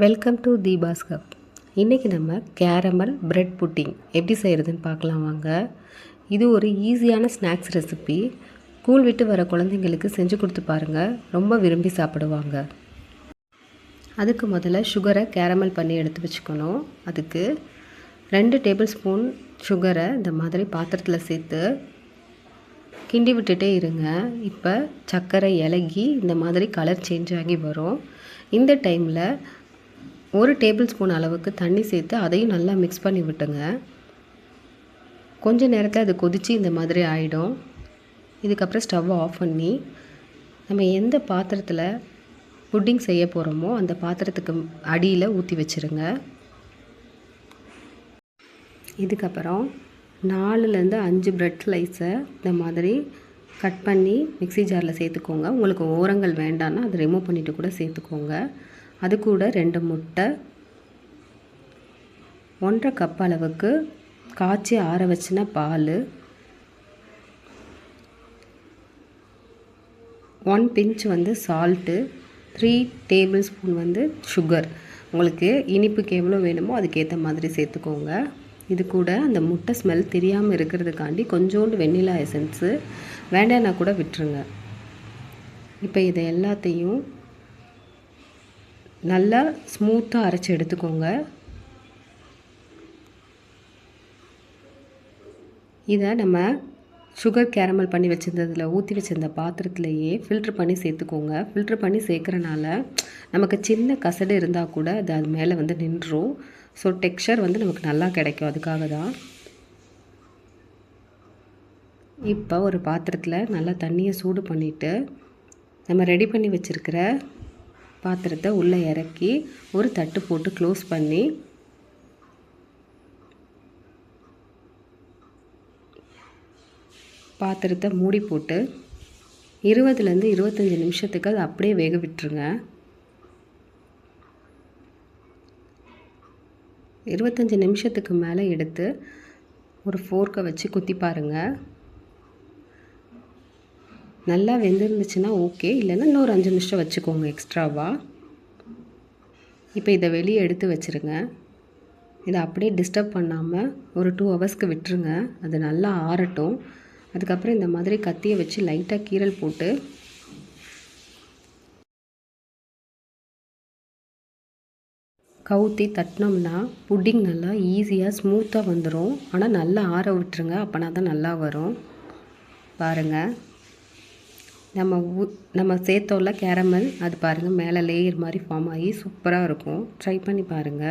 Welcome to Deepa's cup. இன்றைக்கி நம்ம caramel bread pudding எப்படி செய்கிறதுன்னு பார்க்கலாம் வாங்க. இது ஒரு ஈஸியான ஸ்நாக்ஸ் ரெசிபி. ஸ்கூல் விட்டு வர குழந்தைங்களுக்கு செஞ்சு கொடுத்து பாருங்கள், ரொம்ப விரும்பி சாப்பிடுவாங்க. அதுக்கு முதல்ல சுகரை கேரமல் பண்ணி எடுத்து வச்சுக்கணும். அதுக்கு 2 டேபிள் ஸ்பூன் சுகரை இந்த மாதிரி பாத்திரத்தில் சேர்த்து கிண்டி விட்டுட்டே இருங்க. இப்போ சர்க்கரை இலகி இந்த மாதிரி கலர் சேஞ்ச் ஆகி வரும். இந்த டைமில் 1 டேபிள் ஸ்பூன் அளவுக்கு தண்ணி சேர்த்து அதையும் நல்லா மிக்ஸ் பண்ணி விட்டுங்க. கொஞ்சம் நேரத்தில் அது கொதித்து இந்த மாதிரி ஆகிடும். இதுக்கப்புறம் ஸ்டவ்வை ஆஃப் பண்ணி நம்ம எந்த பாத்திரத்தில் புட்டிங் செய்ய போகிறோமோ அந்த பாத்திரத்துக்கு அடியில் ஊற்றி வச்சுருங்க. இதுக்கப்புறம் 4லேருந்து 5 பிரெட் ஸ்லைஸை இந்த மாதிரி கட் பண்ணி மிக்ஸி ஜாரில் சேர்த்துக்கோங்க. உங்களுக்கு ஓரங்கள் வேண்டான்னா அதை ரிமூவ் பண்ணிவிட்டு கூட சேர்த்துக்கோங்க. அது கூட 2 முட்டை, 1½ கப் அளவுக்கு காய்ச்சி ஆற வச்சின பால், 1 pinch salt, 3 tablespoon sugar. உங்களுக்கு இனிப்புக்கு எவ்வளோ வேணுமோ அதுக்கேற்ற மாதிரி சேர்த்துக்கோங்க. இது கூட அந்த முட்டை ஸ்மெல் தெரியாமல் இருக்கிறதுக்காண்டி கொஞ்சோண்டு வெண்ணிலா எசன்ஸு, வேண்டான்னா கூட விட்டுருங்க. இப்போ இதை எல்லாத்தையும் நல்லா ஸ்மூத்தாக அரைச்சி எடுத்துக்கோங்க. இதை நம்ம சுகர் கேரமல் பண்ணி வச்சுருந்ததில் ஊற்றி வச்சுருந்த பாத்திரத்துலையே ஃபில்ட்ரு பண்ணி சேர்த்துக்கோங்க. ஃபில்ட்ரு பண்ணி சேர்க்குறனால நமக்கு சின்ன கசடு இருந்தால் கூட அது மேலே நின்றும். ஸோ டெக்ஸ்சர் நமக்கு நல்லா கிடைக்கும். அதுக்காக தான். இப்போ ஒரு பாத்திரத்தில் நல்லா தண்ணியை சூடு பண்ணிவிட்டு நம்ம ரெடி பண்ணி வச்சுருக்கிற பாத்திரத்தை உள்ளே இறக்கி ஒரு தட்டு போட்டு க்ளோஸ் பண்ணி பாத்திரத்தை மூடி போட்டு 20லேருந்து 25 நிமிஷத்துக்கு அது அப்படியே வேக விட்டுருங்க. 25 நிமிஷத்துக்கு மேலே எடுத்து ஒரு ஃபோர்க்கை வச்சு குத்தி பாருங்கள். நல்லா வெந்திருந்துச்சுன்னா ஓகே, இல்லைன்னா இன்னொரு 5 நிமிஷம் வச்சுக்கோங்க எக்ஸ்ட்ராவாக. இப்போ இதை வெளியே எடுத்து வச்சுருங்க. இதை அப்படியே டிஸ்டர்ப் பண்ணாமல் ஒரு 2 ஹவர்ஸ்க்கு விட்டுருங்க. அது நல்லா ஆறட்டும். அதுக்கப்புறம் இந்த மாதிரி கத்தியை வச்சு லைட்டாக கீறல் போட்டு கவுத்தி தட்டினோம்னா புட்டிங் நல்லா ஈஸியாக ஸ்மூத்தாக வந்துடும். ஆனால் நல்லா ஆற விட்டுருங்க, அப்போனா தான் நல்லா வரும். பாருங்கள், நம்ம சேர்த்தோம்ல கேரமல், அது பாருங்கள் மேலே லேயர் மாதிரி ஃபார்ம் ஆகி சூப்பராக இருக்கும். ட்ரை பண்ணி பாருங்கள்.